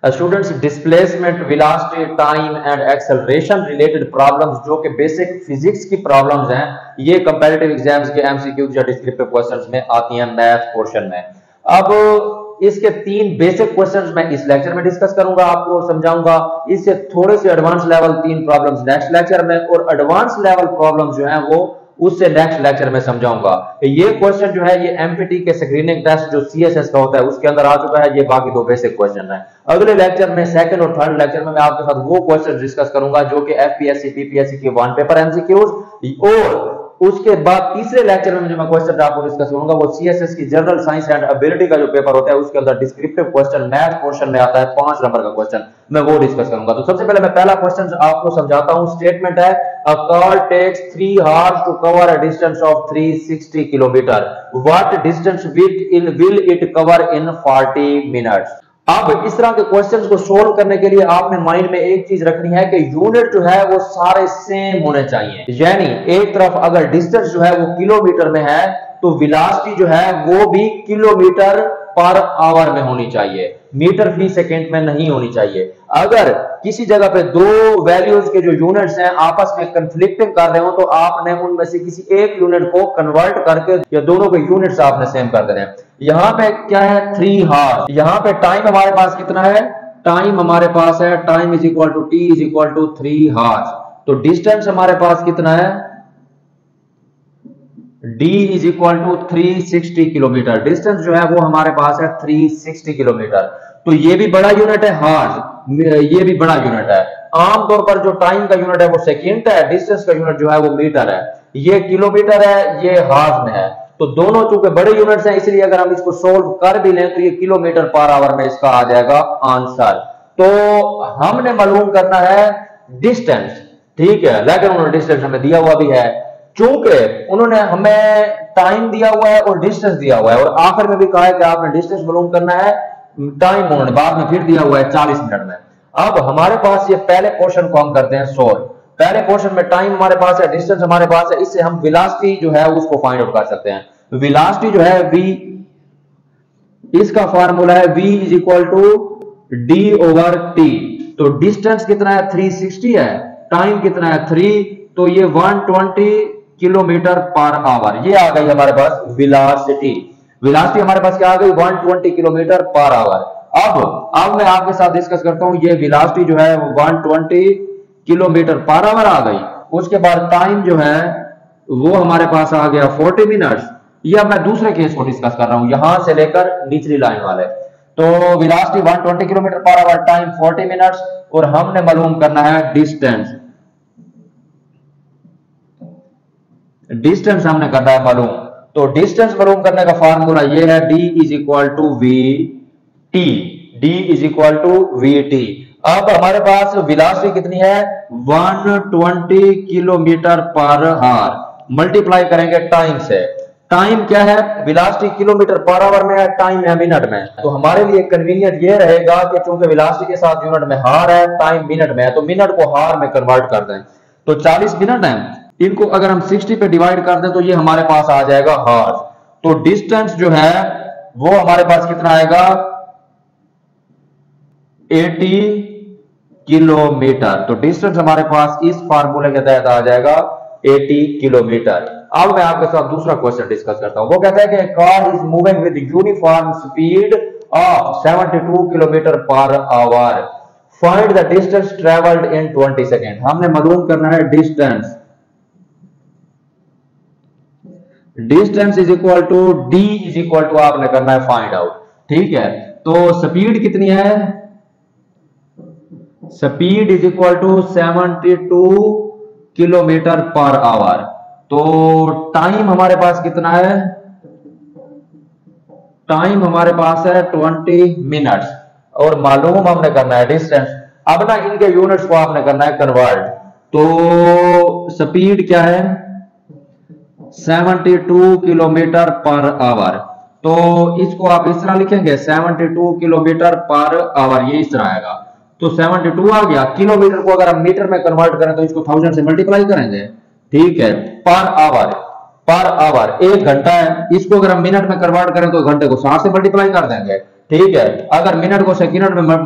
Students displacement, velocity, time and acceleration related problems जो कि basic physics की problems हैं, ये कंपैरेटिव एग्जाम्स के एमसीक्यूज या डिस्क्रिप्टिव क्वेश्चंस में आती हैं मैथ पोर्शन में। अब इसके 3 बेसिक क्वेश्चंस मैं इस लेक्चर में डिस्कस करूंगा, आपको समझाऊंगा। इससे थोड़े से advance level 3 problems next lecture में, और एडवांस लेवल प्रॉब्लम्स जो हैं वो उससे नेक्स्ट लेक्चर में समझाऊंगा। ये क्वेश्चन जो है ये एमपीटी के स्क्रीनिंग टेस्ट जो सीएसएस का होता है उसके अंदर आ चुका है। ये बाकी 2 बेसिक क्वेश्चन है। अगले लेक्चर में, सेकंड और थर्ड लेक्चर में मैं आपके साथ वो क्वेश्चन डिस्कस करूंगा जो कि एफपीएससी पीपीएससी के 1 पेपर एमसीक्यूज, और उसके बाद तीसरे लेक्चर में जो मैं क्वेश्चन आपको डिस्कस करूंगा वो सीएसएस की जनरल साइंस एंड एबिलिटी का जो पेपर होता है उसके अंदर डिस्क्रिप्टिव क्वेश्चन मैथ पोर्शन में आता है 5 नंबर का क्वेश्चन, मैं वो डिस्कस करूंगा। तो सबसे पहले मैं पहला क्वेश्चन आपको समझाता हूं। स्टेटमेंट है a car takes 3 hours to cover a distance of 360 kilometre, what distance will it cover in 40 minutes. अब इस तरह के क्वेश्चंस को सोल्व करने के लिए आपने माइंड में एक चीज रखनी है कि यूनिट जो है वो सारे सेम होने चाहिए। यानी एक तरफ अगर डिस्टेंस जो है वो किलोमीटर में है तो वेलोसिटी जो है वो भी किलोमीटर पर आवर में होनी चाहिए, मीटर फी सेकेंड में नहीं होनी चाहिए। अगर किसी जगह पे 2 वैल्यूज के जो यूनिट्स हैं आपस में कंफ्लिक्टिंग कर रहे हो तो आपने उनमें से किसी एक यूनिट को कन्वर्ट करके या दोनों के यूनिट्स आपने सेम कर देने हैं। यहां पे क्या है 3 hours, यहां पे टाइम हमारे पास कितना है, टाइम हमारे पास है time is equal to T is equal to 3 hours। तो डिस्टेंस हमारे पास कितना है, d is equal to 360 kilometre. Distance जो है वो हमारे पास है 360 किलोमीटर। तो ये भी बड़ा यूनिट है हार्स, ये भी बड़ा यूनिट है। आमतौर पर जो टाइम का यूनिट है वो सेकेंड है, डिस्टेंस का यूनिट जो है वो मीटर है, ये किलोमीटर है, ये हार्स में है। तो दोनों चूंकि बड़े यूनिट्स हैं इसलिए अगर हम इसको सोल्व कर भी लें तो ये किलोमीटर पर आवर में इसका आ जाएगा आंसर। तो हमने मालूम करना है डिस्टेंस, ठीक है, लेकिन उन्होंने डिस्टेंस हमें दिया हुआ भी है। चूंकि उन्होंने हमें टाइम दिया हुआ है और डिस्टेंस दिया हुआ है, और आखिर में भी कहा है कि आपने डिस्टेंस मालूम करना है, टाइम उन्होंने बाद में फिर दिया हुआ है 40 मिनट में। अब हमारे पास ये पहले क्वेश्चन को हम करते हैं सोल्व। पहले क्वेश्चन में टाइम हमारे पास है, डिस्टेंस हमारे पास है, इससे हम वेलोसिटी जो है उसको फाइंड आउट कर सकते हैं। वेलोसिटी जो है v, इसका फार्मूला है v is equal to d over t। तो डिस्टेंस कितना है 360 है, टाइम कितना है 3, तो ये 120 किलोमीटर पर आवर, ये आ गई हमारे पास वेलोसिटी। वेलोसिटी हमारे पास क्या आ गई 120 किलोमीटर पर आवर। अब मैं आपके साथ डिस्कस करता हूं, ये वेलोसिटी जो है 120 किलोमीटर पर आवर आ गई। उसके बाद टाइम जो है वो हमारे पास आ गया 40 मिनट्स। ये अब मैं दूसरे केस को डिस्कस कर रहा हूं, यहां से लेकर निचली लाइन वाले। तो velocity 120 kilometre per our, time 40 minutes, और हमने मालूम करना है डिस्टेंस। डिस्टेंस हमने करना है मालूम। तो डिस्टेंस मालूम करने का फार्मूला ये है d is equal to V T, d is equal to V T. अब हमारे पास वेलोसिटी कितनी है 120 किलोमीटर पर आवर, मल्टीप्लाई करेंगे टाइम से। टाइम क्या है, वेलोसिटी किलोमीटर पर आवर में है, टाइम है मिनट में। तो हमारे लिए कन्वीनियंट ये रहेगा कि चूंकि वेलोसिटी के साथ यूनिट में हार है, टाइम मिनट में है, तो मिनट को हार में कन्वर्ट कर दें। तो 40 मिनट है, इनको अगर हम 60 पे डिवाइड कर दें तो ये हमारे पास आ जाएगा हार्स। तो डिस्टेंस जो है वो हमारे पास कितना आएगा 80 किलोमीटर। तो डिस्टेंस हमारे पास इस फार्मूले के तहत आ जाएगा 80 किलोमीटर। अब मैं आपके साथ दूसरा क्वेश्चन डिस्कस करता हूं। वो कहता है कि car is moving with uniform speed of 72 kilometre per hour, find the distance travelled in 20 second. हमने मालूम करना है distance. Distance is equal to d is equal to आपने करना है फाइंड आउट, ठीक है। तो स्पीड कितनी है, speed is equal to 72 kilometre per hour. तो टाइम हमारे पास कितना है, टाइम हमारे पास है 20 मिनट्स, और मालूम हमने करना है डिस्टेंस। अब ना इनके यूनिट्स को आपने करना है कन्वर्ट। तो स्पीड क्या है 72 किलोमीटर पर आवर। तो इसको आप इस तरह लिखेंगे 72 किलोमीटर पर आवर, ये इस तरह आएगा। तो 72 आ गया। किलोमीटर को अगर हम मीटर में कन्वर्ट करें तो इसको 1000 से मल्टीप्लाई करेंगे, ठीक है। पर आवर, पर आवर 1 घंटा है, इसको अगर हम मिनट में कन्वर्ट करें तो घंटे को 60 से मल्टीप्लाई कर देंगे, ठीक है, अगर मिनट को सेकंड में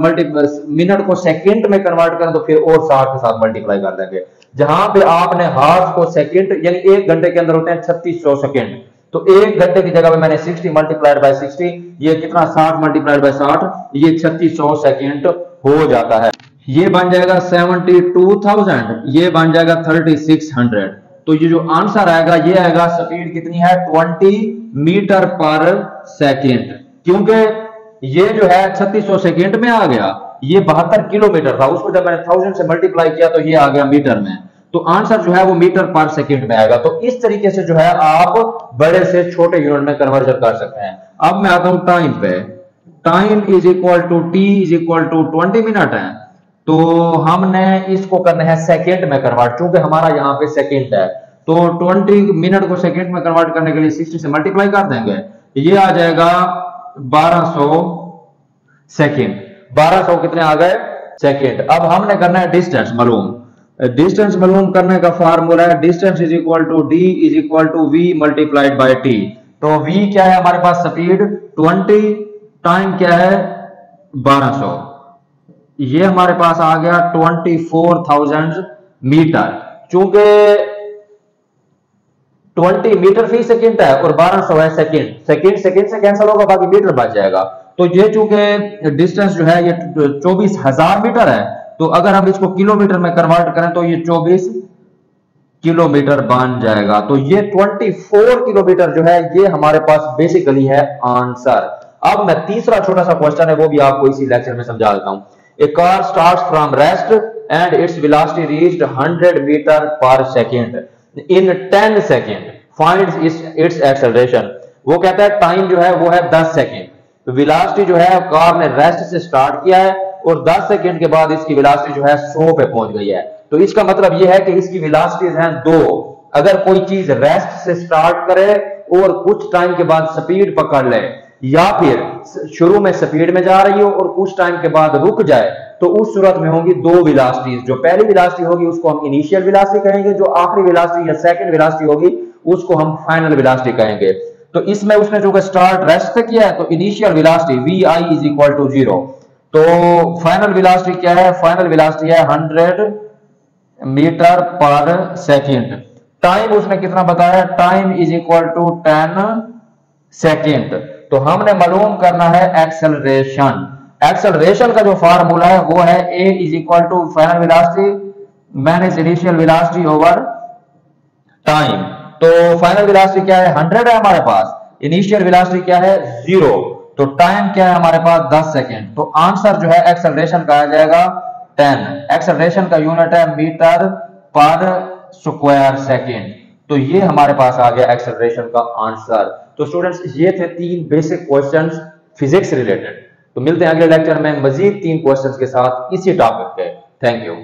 मिनट को सेकंड में कन्वर्ट करें तो फिर और 60 के साथ मल्टीप्लाई कर देंगे। जहां पे आपने हार्स को सेकंड यानी 1 घंटे के अंदर होते हैं 3600 सेकंड, तो 1 घंटे की जगह पे मैंने 60 मल्टीप्लाइड बाय 60, ये कितना 60 मल्टीप्लाइड बाय 60, ये 3600 सेकंड हो जाता है। ये बन जाएगा 72,000, ये बन जाएगा 3600। तो ये जो आंसर आएगा ये आएगा स्पीड कितनी है 20 मीटर पर सेकेंड, क्योंकि ये जो है 3600 सेकेंड में आ गया, ये 72 किलोमीटर था, उसको जब मैंने 1000 से मल्टीप्लाई किया तो ये आ गया मीटर में, तो आंसर जो है वो मीटर पर सेकेंड में आएगा। तो इस तरीके से जो है आप बड़े से छोटे यूनिट में कन्वर्जन कर सकते हैं। अब मैं आता हूं टाइम पे, time is equal to T is equal to 20 minute है, तो हमने इसको करना है सेकेंड में कन्वर्ट, क्योंकि हमारा यहाँ पे सेकेंड है, तो 20 मिनट को सेकेंड में कन्वर्ट करने के लिए 60 से मल्टीप्लाई कर देंगे, ये आ जाएगा 1200 सेकेंड। 1200 कितने आ गए सेकेंड। अब हमने करना है डिस्टेंस मालूम, डिस्टेंस मालूम करने का फार्मूला है distance is equal to D is equal to V multiplied by T. तो वी क्या है हमारे पास स्पीड 20, टाइम क्या है 1200, ये हमारे पास आ गया 24,000 मीटर। चूंकि 20 मीटर फी सेकंड है और 1200 है सेकंड, सेकंड सेकंड से कैंसिल होगा, बाकी मीटर बच जाएगा। तो ये चूंकि डिस्टेंस जो है ये 24,000 मीटर है, तो अगर हम इसको किलोमीटर में कन्वर्ट करें तो ये 24 किलोमीटर बन जाएगा। तो ये 24 किलोमीटर जो है ये हमारे पास बेसिकली है आंसर। अब मैं तीसरा छोटा सा क्वेश्चन है वो भी आपको इसी लेक्चर में समझा देता हूं। A car starts from rest and its velocity reached 100 meter per second in 10 second. Finds its acceleration. वो कहता है टाइम जो है वो है 10 सेकेंड, तो वेलोसिटी जो है कार ने रेस्ट से स्टार्ट किया है और 10 सेकेंड के बाद इसकी वेलोसिटी जो है 100 पे पहुंच गई है। तो इसका मतलब ये है कि इसकी वेलोसिटीज हैं दो। अगर कोई चीज रेस्ट से स्टार्ट करे और कुछ टाइम के बाद स्पीड पकड़ ले, या फिर शुरू में स्पीड में जा रही हो और कुछ टाइम के बाद रुक जाए, तो उस सूरत में होंगी दो वेलोसिटीज। जो पहली वेलोसिटी होगी उसको हम इनिशियल वेलोसिटी कहेंगे, जो आखिरी वेलोसिटी या सेकंड वेलोसिटी होगी उसको हम फाइनल वेलोसिटी कहेंगे। तो इसमें उसने जो स्टार्ट रेस्ट से किया है तो initial velocity V I is equal to 0, तो फाइनल वेलोसिटी क्या है, फाइनल वेलोसिटी है 100 मीटर पर सेकेंड। टाइम उसने कितना बताया, time is equal to 10 second. तो हमने मालूम करना है एक्सेलरेशन। एक्सेलरेशन का जो फार्मूला है वो है a is equal to final velocity minus initial velocity over time. तो फाइनल वेलोसिटी क्या है 100 है हमारे पास, इनिशियल वेलोसिटी क्या है 0, तो टाइम क्या है हमारे पास 10 सेकेंड। तो आंसर जो है एक्सेलरेशन का आ जाएगा 10। एक्सेलरेशन का यूनिट है मीटर पर स्क्वायर सेकेंड। तो ये हमारे पास आ गया एक्सेलरेशन का आंसर। तो स्टूडेंट्स ये थे 3 बेसिक क्वेश्चंस फिजिक्स रिलेटेड। तो मिलते हैं अगले लेक्चर में मजीद 3 क्वेश्चंस के साथ इसी टॉपिक पे। Thank you.